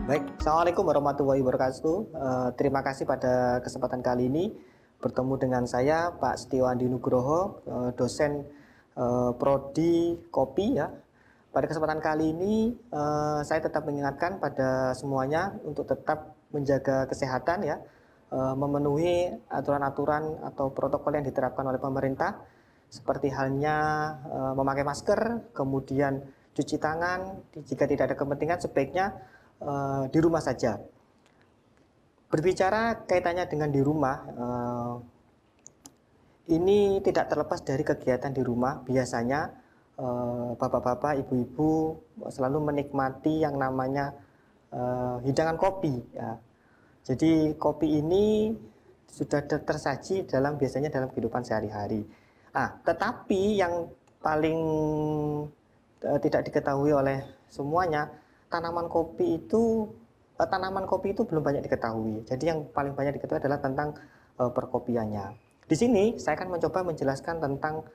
Baik, Assalamualaikum warahmatullahi wabarakatuh. Terima kasih pada kesempatan kali ini bertemu dengan saya Pak Setio Andi Nugroho, dosen Prodi Kopi ya. Pada kesempatan kali ini saya tetap mengingatkan pada semuanya untuk tetap menjaga kesehatan ya, memenuhi aturan-aturan atau protokol yang diterapkan oleh pemerintah seperti halnya memakai masker, kemudian cuci tangan, jika tidak ada kepentingan sebaiknya di rumah saja. Berbicara kaitannya dengan di rumah, ini tidak terlepas dari kegiatan di rumah. Biasanya bapak-bapak, ibu-ibu selalu menikmati yang namanya hidangan kopi. Ya. Jadi kopi ini sudah tersaji biasanya dalam kehidupan sehari-hari. Tetapi yang paling tidak diketahui oleh semuanya, tanaman kopi itu belum banyak diketahui. Jadi yang paling banyak diketahui adalah tentang perkopiannya. Di sini saya akan mencoba menjelaskan tentang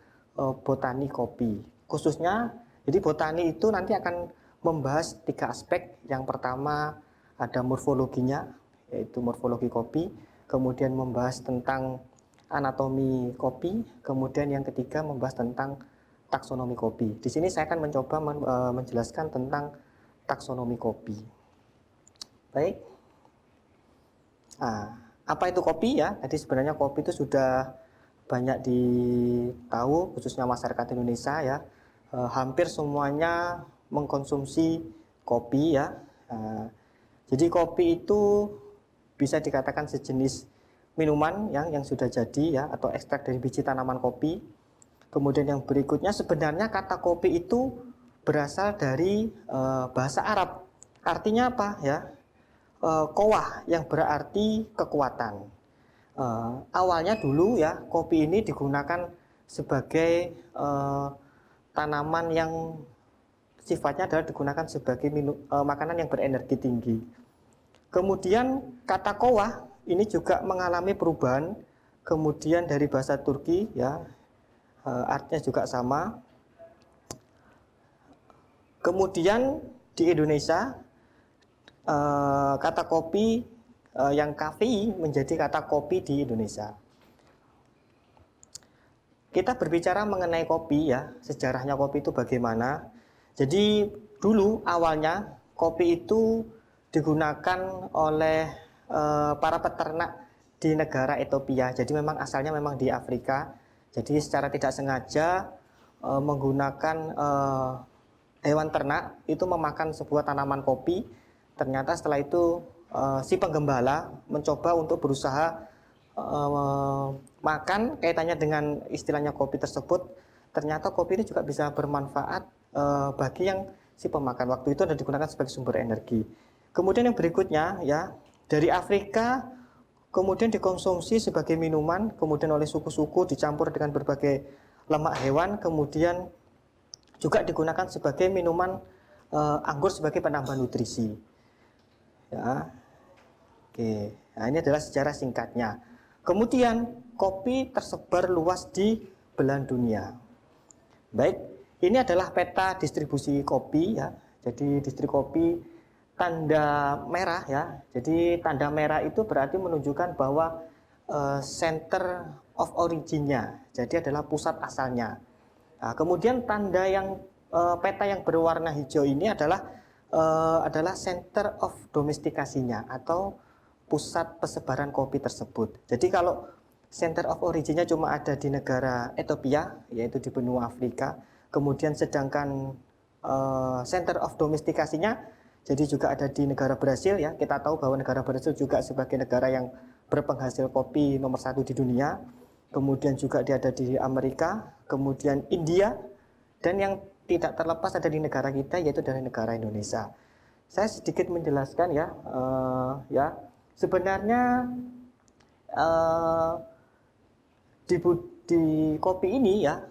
botani kopi. Khususnya, jadi botani itu nanti akan membahas 3 aspek. Yang pertama ada morfologinya, yaitu morfologi kopi. Kemudian membahas tentang anatomi kopi. Kemudian yang ketiga membahas tentang taksonomi kopi. Di sini saya akan mencoba menjelaskan tentang taksonomi kopi. Baik. Apa itu kopi ya? Jadi sebenarnya kopi itu sudah banyak ditahu khususnya masyarakat Indonesia ya. Hampir semuanya mengkonsumsi kopi ya. Jadi kopi itu bisa dikatakan sejenis minuman yang sudah jadi ya, atau ekstrak dari biji tanaman kopi. Kemudian yang berikutnya, sebenarnya kata kopi itu berasal dari bahasa Arab. Artinya apa ya? Kowah, yang berarti kekuatan. Awalnya dulu ya, kopi ini digunakan sebagai tanaman yang sifatnya adalah digunakan sebagai makanan yang berenergi tinggi. Kemudian kata kowah ini juga mengalami perubahan, kemudian dari bahasa Turki ya, artinya juga sama. Kemudian di Indonesia kata kopi yang kafei menjadi kata kopi di Indonesia. Kita berbicara mengenai kopi ya, sejarahnya kopi itu bagaimana. Jadi dulu awalnya kopi itu digunakan oleh para peternak di negara Ethiopia. Jadi memang asalnya memang di Afrika. Jadi secara tidak sengaja menggunakan hewan ternak itu memakan sebuah tanaman kopi. Ternyata setelah itu si penggembala mencoba untuk berusaha makan kaitannya dengan istilahnya kopi tersebut. Ternyata kopi ini juga bisa bermanfaat bagi yang si pemakan. Waktu itu sudah digunakan sebagai sumber energi. Kemudian yang berikutnya ya, dari Afrika kemudian dikonsumsi sebagai minuman, kemudian oleh suku-suku dicampur dengan berbagai lemak hewan, kemudian juga digunakan sebagai minuman anggur sebagai penambah nutrisi. Ya. Oke, nah ini adalah sejarah singkatnya. Kemudian kopi tersebar luas di belahan dunia. Baik, ini adalah peta distribusi kopi ya. Jadi distrik kopi tanda merah ya. Jadi tanda merah itu berarti menunjukkan bahwa center of origin-nya. Jadi adalah pusat asalnya. Nah, kemudian tanda yang peta yang berwarna hijau ini adalah center of domestikasinya atau pusat persebaran kopi tersebut. Jadi kalau center of origin-nya cuma ada di negara Ethiopia, yaitu di benua Afrika. Kemudian sedangkan center of domestikasinya jadi juga ada di negara Brasil ya. Kita tahu bahwa negara Brasil juga sebagai negara yang berpenghasil kopi nomor 1 di dunia. Kemudian juga dia ada di Amerika, kemudian India, dan yang tidak terlepas ada di negara kita, yaitu dari negara Indonesia. Saya sedikit menjelaskan ya, sebenarnya di kopi ini ya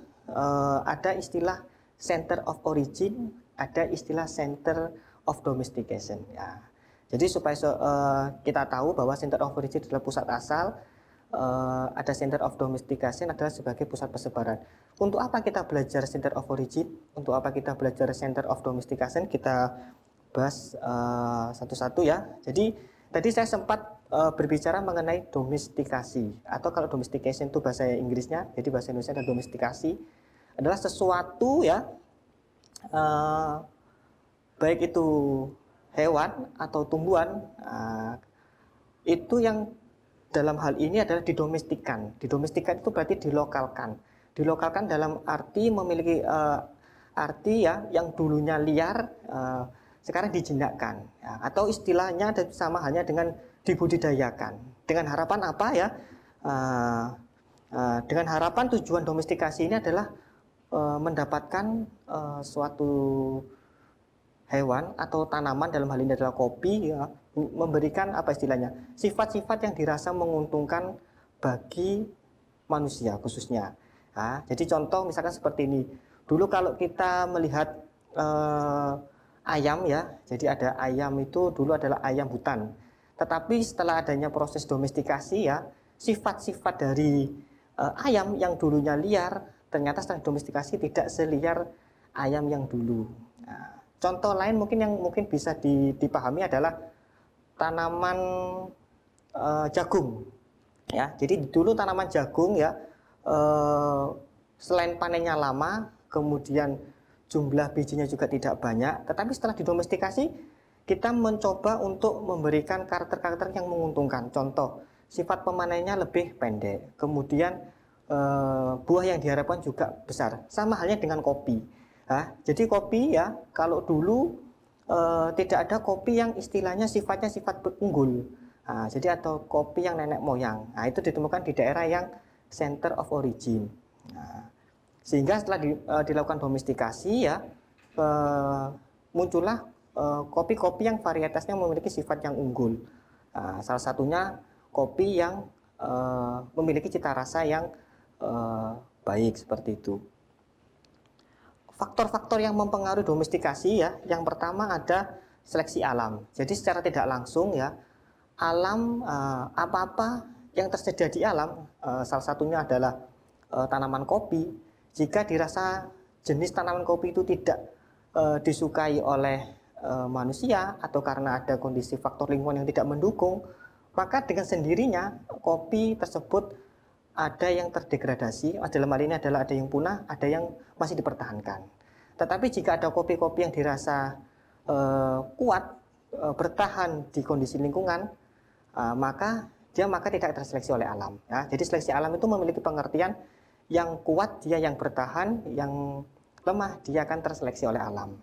ada istilah center of origin, ada istilah center of domestication ya. Jadi supaya kita tahu bahwa center of origin adalah pusat asal, ada center of domestication adalah sebagai pusat persebaran. Untuk apa kita belajar center of origin? Untuk apa kita belajar center of domestication? Kita bahas satu-satu ya. Jadi tadi saya sempat berbicara mengenai domestikasi, atau kalau domestication itu bahasa Inggrisnya, jadi bahasa Indonesia ada domestikasi, adalah sesuatu ya, baik itu hewan atau tumbuhan, itu yang dalam hal ini adalah didomestikan. Didomestikan itu berarti dilokalkan. Dilokalkan dalam arti memiliki arti ya, yang dulunya liar sekarang dijinakkan, ya, atau istilahnya sama halnya dengan dibudidayakan. Dengan harapan apa ya? Dengan harapan tujuan domestikasi ini adalah mendapatkan suatu hewan atau tanaman, dalam hal ini adalah kopi ya, memberikan apa istilahnya, sifat-sifat yang dirasa menguntungkan bagi manusia khususnya. Nah, jadi contoh misalkan seperti ini. Dulu kalau kita melihat ayam ya, jadi ada ayam itu dulu adalah ayam hutan. Tetapi setelah adanya proses domestikasi ya, sifat-sifat dari ayam yang dulunya liar ternyata setelah domestikasi tidak seliar ayam yang dulu. Nah, contoh lain mungkin yang mungkin bisa dipahami adalah tanaman jagung. Ya, jadi dulu tanaman jagung ya, selain panennya lama, kemudian jumlah bijinya juga tidak banyak, tetapi setelah didomestikasi kita mencoba untuk memberikan karakter-karakter yang menguntungkan. Contoh, sifat pemanennya lebih pendek, kemudian buah yang diharapkan juga besar. Sama halnya dengan kopi. Nah, jadi kopi ya, kalau dulu tidak ada kopi yang istilahnya sifatnya sifat unggul. Nah, jadi atau kopi yang nenek moyang. Nah, itu ditemukan di daerah yang center of origin. Nah, sehingga setelah dilakukan domestikasi ya, muncullah kopi-kopi yang varietasnya memiliki sifat yang unggul. Nah, salah satunya kopi yang memiliki cita rasa yang baik seperti itu. Faktor-faktor yang mempengaruhi domestikasi ya, yang pertama ada seleksi alam. Jadi secara tidak langsung ya, alam apa-apa yang tersedia di alam, salah satunya adalah tanaman kopi. Jika dirasa jenis tanaman kopi itu tidak disukai oleh manusia atau karena ada kondisi faktor lingkungan yang tidak mendukung, maka dengan sendirinya kopi tersebut ada yang terdegradasi, dalam hal ini adalah ada yang punah, ada yang masih dipertahankan. Tetapi jika ada kopi-kopi yang dirasa kuat, bertahan di kondisi lingkungan, maka tidak terseleksi oleh alam. Ya. Jadi seleksi alam itu memiliki pengertian yang kuat dia yang bertahan, yang lemah dia akan terseleksi oleh alam.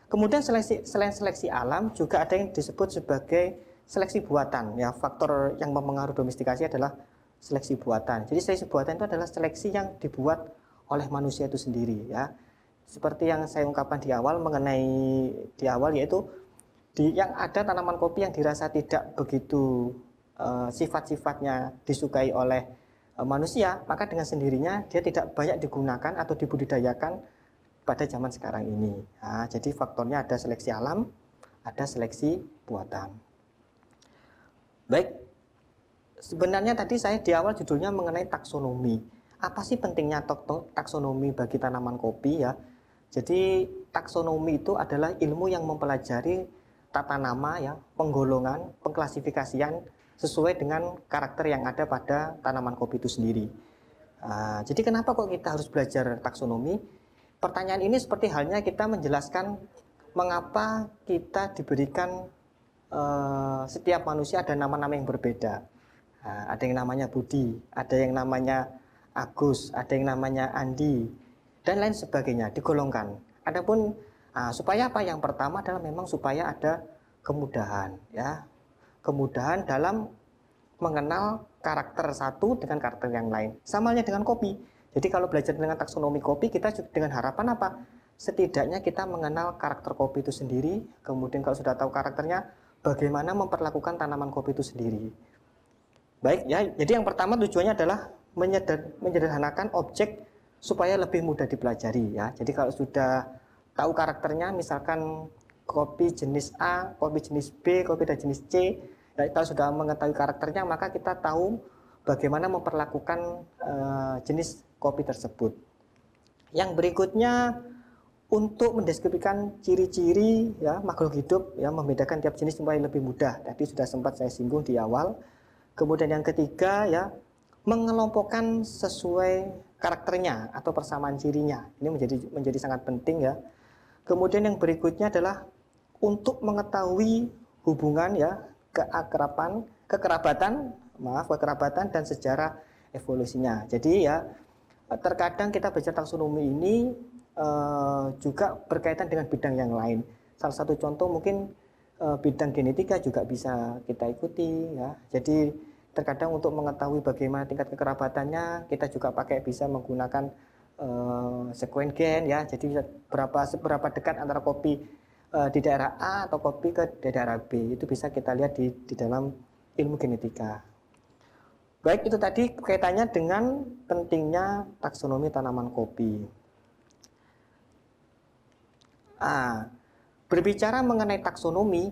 Kemudian selain seleksi alam juga ada yang disebut sebagai seleksi buatan. Ya, faktor yang mempengaruhi domestikasi adalah seleksi buatan. Jadi seleksi buatan itu adalah seleksi yang dibuat oleh manusia itu sendiri. Ya, seperti yang saya ungkapkan di awal yaitu yang ada tanaman kopi yang dirasa tidak begitu sifat-sifatnya disukai oleh manusia, maka dengan sendirinya dia tidak banyak digunakan atau dibudidayakan pada zaman sekarang ini. Nah, jadi faktornya ada seleksi alam, ada seleksi buatan. Baik, sebenarnya tadi saya di awal judulnya mengenai taksonomi. Apa sih pentingnya taksonomi bagi tanaman kopi ya? Jadi taksonomi itu adalah ilmu yang mempelajari tata nama ya, penggolongan, pengklasifikasian sesuai dengan karakter yang ada pada tanaman kopi itu sendiri. Jadi kenapa kok kita harus belajar taksonomi? Pertanyaan ini seperti halnya kita menjelaskan mengapa kita diberikan setiap manusia ada nama-nama yang berbeda. Ada yang namanya Budi, ada yang namanya Agus, ada yang namanya Andi, dan lain sebagainya, digolongkan. Adapun supaya apa? Yang pertama adalah memang supaya ada kemudahan ya. Kemudahan dalam mengenal karakter satu dengan karakter yang lain. Sama halnya dengan kopi. Jadi kalau belajar dengan taksonomi kopi, kita dengan harapan apa? Setidaknya kita mengenal karakter kopi itu sendiri. Kemudian kalau sudah tahu karakternya, bagaimana memperlakukan tanaman kopi itu sendiri. Baik ya, jadi yang pertama tujuannya adalah menyederhanakan objek supaya lebih mudah dipelajari ya. Jadi kalau sudah tahu karakternya, misalkan kopi jenis A, kopi jenis B, kopi dan jenis C, ya, kalau sudah mengetahui karakternya, maka kita tahu bagaimana memperlakukan jenis kopi tersebut. Yang berikutnya untuk mendeskripsikan ciri-ciri ya makhluk hidup ya, membedakan tiap jenis supaya lebih mudah. Tadi sudah sempat saya singgung di awal. Kemudian yang ketiga ya, mengelompokkan sesuai karakternya atau persamaan cirinya. Ini menjadi sangat penting ya. Kemudian yang berikutnya adalah untuk mengetahui hubungan ya, kekerabatan dan sejarah evolusinya. Jadi ya, terkadang kita bicara taksonomi ini juga berkaitan dengan bidang yang lain. Salah satu contoh mungkin bidang genetika juga bisa kita ikuti ya. Jadi terkadang untuk mengetahui bagaimana tingkat kekerabatannya, kita juga bisa menggunakan sekuen gen ya. Jadi seberapa dekat antara kopi di daerah A atau kopi ke daerah B, itu bisa kita lihat di dalam ilmu genetika. Baik, itu tadi kaitannya dengan pentingnya taksonomi tanaman kopi. Berbicara mengenai taksonomi,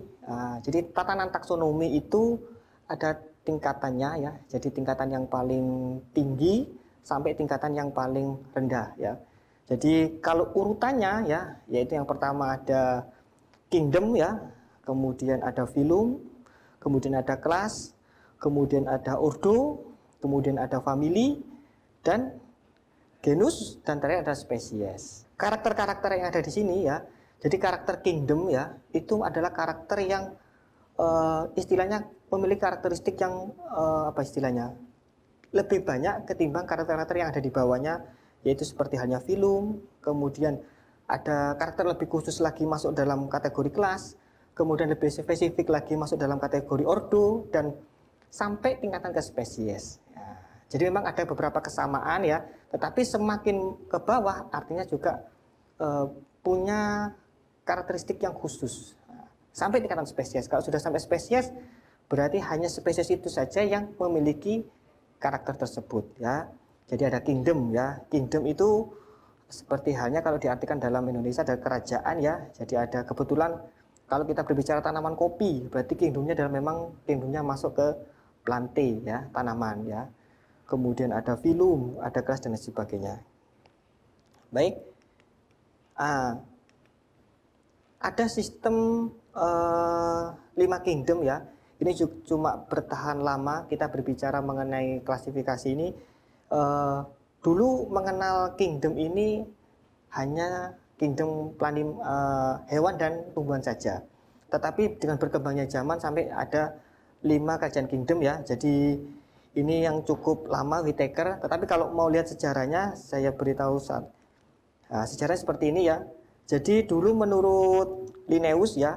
jadi tatanan taksonomi itu ada tingkatannya ya. Jadi tingkatan yang paling tinggi sampai tingkatan yang paling rendah ya. Jadi kalau urutannya ya, yaitu yang pertama ada kingdom ya, kemudian ada phylum, kemudian ada kelas, kemudian ada ordo, kemudian ada family, dan genus, dan terakhir ada spesies. Karakter-karakter yang ada di sini ya, jadi karakter kingdom ya, itu adalah karakter yang istilahnya memiliki karakteristik yang lebih banyak ketimbang karakter-karakter yang ada di bawahnya, yaitu seperti halnya phylum, kemudian ada karakter lebih khusus lagi masuk dalam kategori kelas, kemudian lebih spesifik lagi masuk dalam kategori ordo, dan sampai tingkatan ke spesies. Ya, jadi memang ada beberapa kesamaan ya, tetapi semakin ke bawah artinya juga punya karakteristik yang khusus. Sampai tingkatan spesies. Kalau sudah sampai spesies, berarti hanya spesies itu saja yang memiliki karakter tersebut ya. Jadi ada kingdom ya. Kingdom itu seperti halnya kalau diartikan dalam Indonesia ada kerajaan ya. Jadi ada kebetulan kalau kita berbicara tanaman kopi, berarti kingdomnya adalah memang kingdomnya masuk ke plante ya, tanaman ya. Kemudian ada phylum, ada kelas dan sebagainya. Baik. Ada sistem 5 kingdom ya. Ini cuma bertahan lama. Kita berbicara mengenai klasifikasi ini. Dulu mengenal kingdom ini hanya kingdom hewan dan tumbuhan saja. Tetapi dengan berkembangnya zaman sampai ada 5 kerajaan kingdom ya. Jadi ini yang cukup lama Whittaker. Tetapi kalau mau lihat sejarahnya, saya beritahu sejarahnya seperti ini ya. Jadi dulu menurut Linnaeus ya,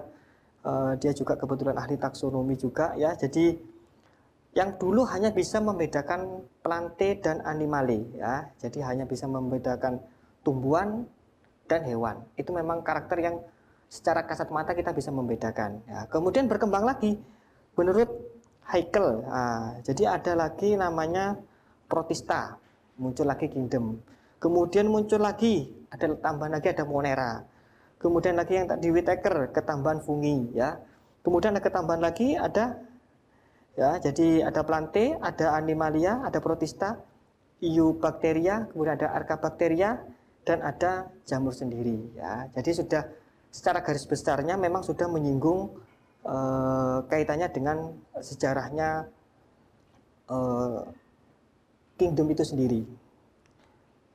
dia juga kebetulan ahli taksonomi juga ya. Jadi yang dulu hanya bisa membedakan plante dan animale ya. Jadi hanya bisa membedakan tumbuhan dan hewan. Itu memang karakter yang secara kasat mata kita bisa membedakan. Ya, kemudian berkembang lagi menurut Haeckel. Jadi ada lagi namanya Protista, muncul lagi kingdom. Kemudian muncul lagi, ada tambahan lagi ada Monera. Kemudian lagi yang di Whittaker, ketambahan fungi ya. Kemudian ada ketambahan lagi ada ya, jadi ada plante, ada animalia, ada Protista, Eubacteria, kemudian ada Archaebacteria, dan ada jamur sendiri ya. Jadi sudah secara garis besarnya memang sudah menyinggung kaitannya dengan sejarahnya kingdom itu sendiri.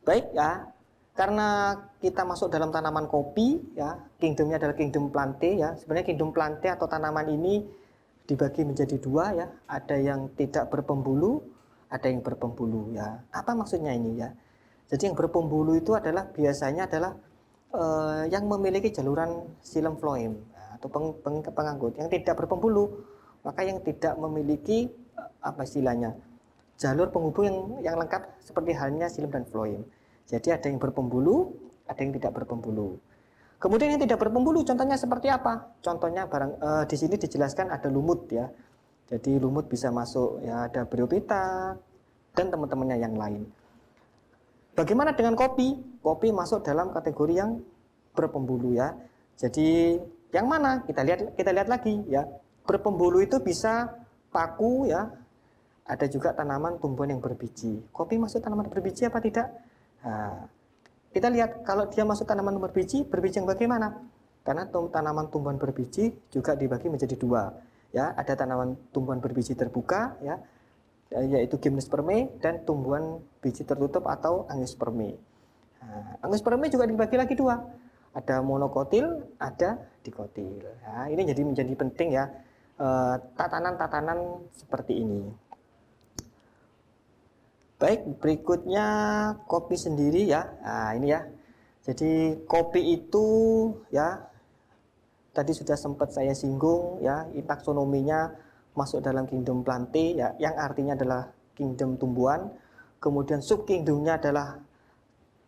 Baik ya, karena kita masuk dalam tanaman kopi ya, kingdomnya adalah kingdom plante ya. Sebenarnya kingdom plante atau tanaman ini dibagi menjadi 2 ya, ada yang tidak berpembulu, ada yang berpembulu ya. Apa maksudnya ini ya? Jadi yang berpembulu itu adalah biasanya adalah yang memiliki jaluran xilem phloem atau pengangkut. Yang tidak berpembulu, maka yang tidak memiliki apa istilahnya, jalur penghubung yang lengkap seperti halnya xilem dan phloem. Jadi ada yang berpembulu, ada yang tidak berpembulu. Kemudian yang tidak berpembulu contohnya seperti apa? Contohnya di sini dijelaskan ada lumut ya. Jadi lumut bisa masuk ya, ada Bryophyta dan teman-temannya yang lain. Bagaimana dengan kopi? Kopi masuk dalam kategori yang berpembulu ya. Jadi yang mana? Kita lihat lagi ya. Berpembulu itu bisa paku ya. Ada juga tanaman tumbuhan yang berbiji. Kopi masuk tanaman berbiji apa tidak? Nah, kita lihat kalau dia masuk tanaman berbiji yang bagaimana? Karena tanaman tumbuhan berbiji juga dibagi menjadi dua. Ya, ada tanaman tumbuhan berbiji terbuka, ya, yaitu gimnosperme, dan tumbuhan biji tertutup atau angiosperme. Nah, angiosperme juga dibagi lagi dua. Ada monokotil, ada dikotil. Nah, ini menjadi penting ya, tatanan-tatanan seperti ini. Baik, berikutnya kopi sendiri ya. Nah, ini ya. Jadi kopi itu ya tadi sudah sempat saya singgung ya, taksonominya masuk dalam kingdom plantae ya, yang artinya adalah kingdom tumbuhan. Kemudian sub kingdomnya adalah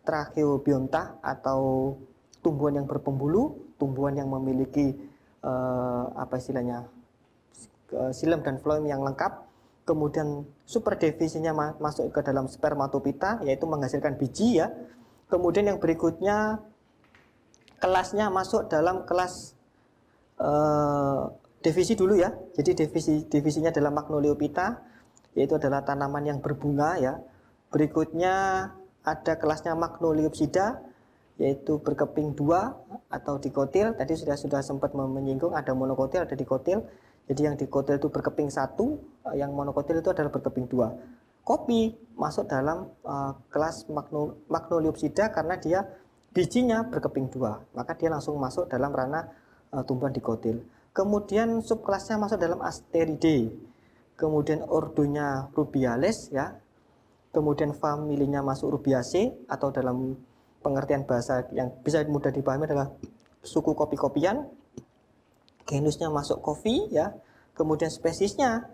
Tracheobionta atau tumbuhan yang berpembuluh, tumbuhan yang memiliki apa istilahnya, xilem dan floem yang lengkap. Kemudian super divisinya masuk ke dalam spermatopita, yaitu menghasilkan biji ya. Kemudian yang berikutnya kelasnya masuk dalam kelas divisi dulu ya. Jadi divisinya adalah Magnoliophyta, yaitu adalah tanaman yang berbunga ya. Berikutnya ada kelasnya Magnoliopsida, yaitu berkeping dua atau dikotil. Tadi sudah sempat menyinggung ada monokotil, ada dikotil. Jadi yang dikotil itu berkeping satu, yang monokotil itu adalah berkeping dua. Kopi masuk dalam kelas Magnoliopsida karena dia bijinya berkeping dua, maka dia langsung masuk dalam ranah tumbuhan dikotil. Kemudian subkelasnya masuk dalam Asteridae. Kemudian ordonya Rubiales ya. Kemudian familinya masuk Rubiaceae, atau dalam pengertian bahasa yang bisa mudah dipahami adalah suku kopi-kopian. Genusnya masuk Coffea ya. Kemudian spesiesnya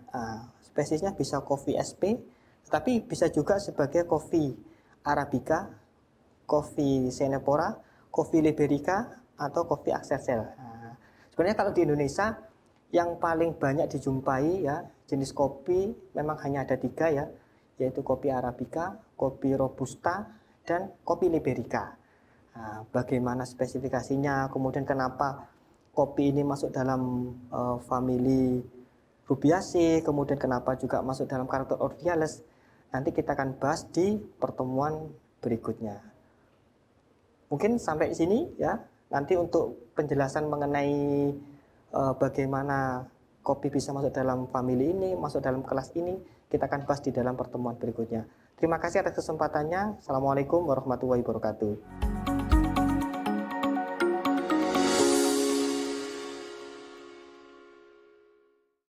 bisa Coffea sp, tapi bisa juga sebagai Coffea arabica, Coffea senephora, Coffea liberica, atau Coffea axelsel. Sebenarnya kalau di Indonesia yang paling banyak dijumpai ya jenis kopi memang hanya ada 3 ya, yaitu kopi arabica, kopi robusta, dan kopi liberica. Bagaimana spesifikasinya, kemudian kenapa kopi ini masuk dalam famili Rubiaceae, kemudian kenapa juga masuk dalam karakter Ordiales, nanti kita akan bahas di pertemuan berikutnya. Mungkin sampai sini ya. Nanti untuk penjelasan mengenai bagaimana kopi bisa masuk dalam famili ini, masuk dalam kelas ini, kita akan bahas di dalam pertemuan berikutnya. Terima kasih atas kesempatannya. Assalamualaikum warahmatullahi wabarakatuh.